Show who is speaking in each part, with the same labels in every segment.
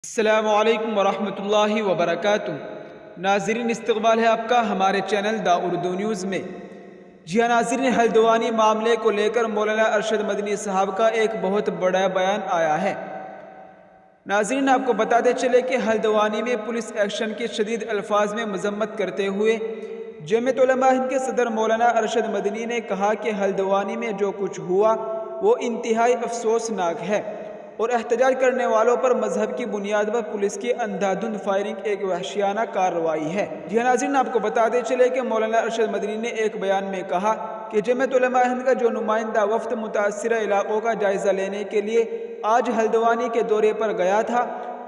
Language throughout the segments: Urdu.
Speaker 1: السلام علیکم ورحمۃ اللہ وبرکاتہ۔ ناظرین، استقبال ہے آپ کا ہمارے چینل دا اردو نیوز میں۔ جی ہاں ناظرین، ہلدوانی معاملے کو لے کر مولانا ارشد مدنی صاحب کا ایک بہت بڑا بیان آیا ہے۔ ناظرین، آپ کو بتاتے چلے کہ ہلدوانی میں پولیس ایکشن کی شدید الفاظ میں مذمت کرتے ہوئے جمعیت علماء ہند کے صدر مولانا ارشد مدنی نے کہا کہ ہلدوانی میں جو کچھ ہوا وہ انتہائی افسوسناک ہے اور احتجاج کرنے والوں پر مذہب کی بنیاد پر پولیس کی اندھادھند فائرنگ ایک وحشیانہ کارروائی ہے۔ جی ہاں ناظرین، آپ کو بتاتے چلے کہ مولانا ارشد مدنی نے ایک بیان میں کہا کہ جمعیت علماء ہند کا جو نمائندہ وفد متاثرہ علاقوں کا جائزہ لینے کے لیے آج ہلدوانی کے دورے پر گیا تھا،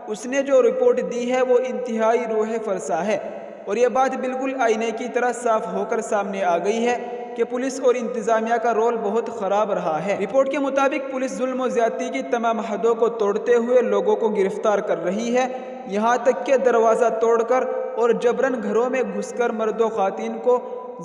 Speaker 1: اس نے جو رپورٹ دی ہے وہ انتہائی روح فرسا ہے اور یہ بات بالکل آئینے کی طرح صاف ہو کر سامنے آ گئی ہے کہ پولیس اور انتظامیہ کا رول بہت خراب رہا ہے۔ رپورٹ کے مطابق پولیس ظلم و زیادتی کی تمام حدوں کو توڑتے ہوئے لوگوں کو گرفتار کر رہی ہے، یہاں تک کہ دروازہ توڑ کر اور جبراً گھروں میں گھس کر مرد و خواتین کو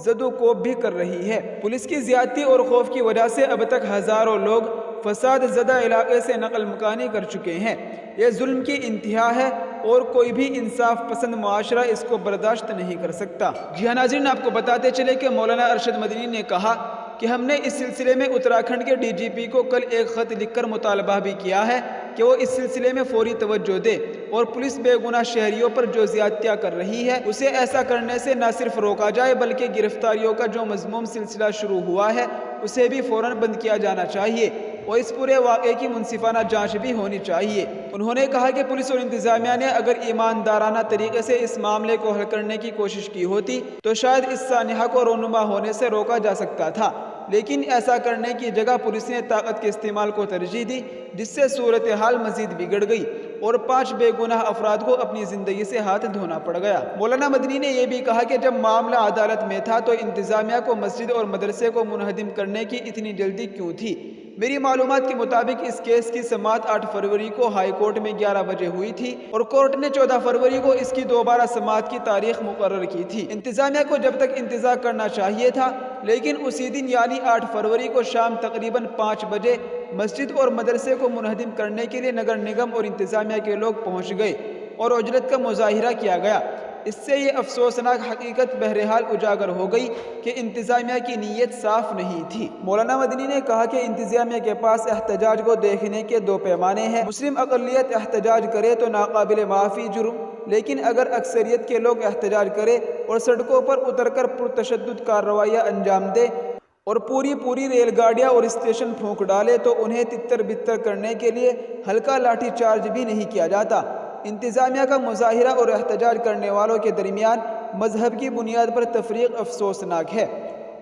Speaker 1: زد و کوب بھی کر رہی ہے۔ پولیس کی زیادتی اور خوف کی وجہ سے اب تک ہزاروں لوگ فساد زدہ علاقے سے نقل مکانی کر چکے ہیں۔ یہ ظلم کی انتہا ہے اور کوئی بھی انصاف پسند معاشرہ اس کو برداشت نہیں کر سکتا۔ جی ہاں ناظرین، آپ کو بتاتے چلے کہ مولانا ارشد مدنی نے کہا کہ ہم نے اس سلسلے میں اتراکھنڈ کے ڈی جی پی کو کل ایک خط لکھ کر مطالبہ بھی کیا ہے کہ وہ اس سلسلے میں فوری توجہ دے اور پولیس بے گناہ شہریوں پر جو زیادتیاں کر رہی ہے اسے ایسا کرنے سے نہ صرف روکا جائے بلکہ گرفتاریوں کا جو مذموم سلسلہ شروع ہوا ہے اسے بھی فوراً بند کیا جانا چاہیے اور اس پورے واقعے کی منصفانہ جانچ بھی ہونی چاہیے۔ انہوں نے کہا کہ پولیس اور انتظامیہ نے اگر ایماندارانہ طریقے سے اس معاملے کو حل کرنے کی کوشش کی ہوتی تو شاید اس سانحہ کو رونما ہونے سے روکا جا سکتا تھا، لیکن ایسا کرنے کی جگہ پولیس نے طاقت کے استعمال کو ترجیح دی، جس سے صورتحال مزید بگڑ گئی اور 5 بے گناہ افراد کو اپنی زندگی سے ہاتھ دھونا پڑ گیا۔ مولانا مدنی نے یہ بھی کہا کہ جب معاملہ عدالت میں تھا تو انتظامیہ کو مسجد اور مدرسے کو منہدم کرنے کی اتنی جلدی کیوں تھی؟ میری معلومات کے مطابق اس کیس کی سماعت 8 فروری کو ہائی کورٹ میں 11 بجے ہوئی تھی اور کورٹ نے 14 فروری کو اس کی دوبارہ سماعت کی تاریخ مقرر کی تھی۔ انتظامیہ کو جب تک انتظار کرنا چاہیے تھا، لیکن اسی دن یعنی 8 فروری کو شام تقریباً 5 بجے مسجد اور مدرسے کو منہدم کرنے کے لیے نگر نگم اور انتظامیہ کے لوگ پہنچ گئے اور عجلت کا مظاہرہ کیا گیا۔ اس سے یہ افسوسناک حقیقت بہرحال اجاگر ہو گئی کہ انتظامیہ کی نیت صاف نہیں تھی۔ مولانا مدنی نے کہا کہ انتظامیہ کے پاس احتجاج کو دیکھنے کے 2 پیمانے ہیں۔ مسلم اقلیت احتجاج کرے تو ناقابل معافی جرم، لیکن اگر اکثریت کے لوگ احتجاج کرے اور سڑکوں پر اتر کر پرتشدد کارروائیاں انجام دے اور پوری ریل گاڑیاں اور اسٹیشن پھونک ڈالے تو انہیں تتر بتر کرنے کے لیے ہلکا لاٹھی چارج بھی نہیں کیا جاتا۔ انتظامیہ کا مظاہرہ اور احتجاج کرنے والوں کے درمیان مذہب کی بنیاد پر تفریق افسوسناک ہے۔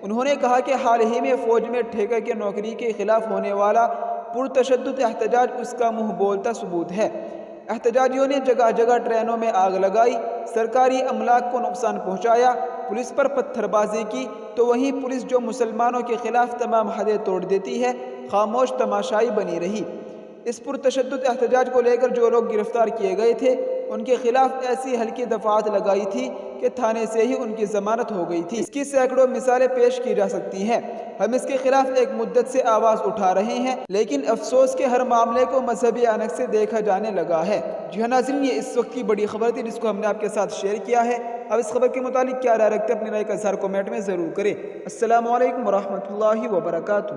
Speaker 1: انہوں نے کہا کہ حال ہی میں فوج میں ٹھیکے کی نوکری کے خلاف ہونے والا پرتشدد احتجاج اس کا منہ بولتا ثبوت ہے۔ احتجاجیوں نے جگہ جگہ ٹرینوں میں آگ لگائی، سرکاری املاک کو نقصان پہنچایا، پولیس پر پتھر بازی کی، تو وہیں پولیس جو مسلمانوں کے خلاف تمام حدیں توڑ دیتی ہے خاموش تماشائی بنی رہی۔ اس پرتشدد احتجاج کو لے کر جو لوگ گرفتار کیے گئے تھے ان کے خلاف ایسی ہلکی دفعات لگائی تھی کہ تھانے سے ہی ان کی ضمانت ہو گئی تھی۔ اس کی سینکڑوں مثالیں پیش کی جا سکتی ہیں۔ ہم اس کے خلاف ایک مدت سے آواز اٹھا رہے ہیں، لیکن افسوس کہ ہر معاملے کو مذہبی عینک سے دیکھا جانے لگا ہے۔ جی ہاں ناظرین، یہ اس وقت کی بڑی خبر تھی جس کو ہم نے آپ کے ساتھ شیئر کیا ہے۔ اب اس خبر کے متعلق کیا رائے رکھتے ہیں اپنی رائے کا اظہار کمنٹ میں ضرور کریں۔ السلام علیکم ورحمۃ اللہ وبرکاتہ۔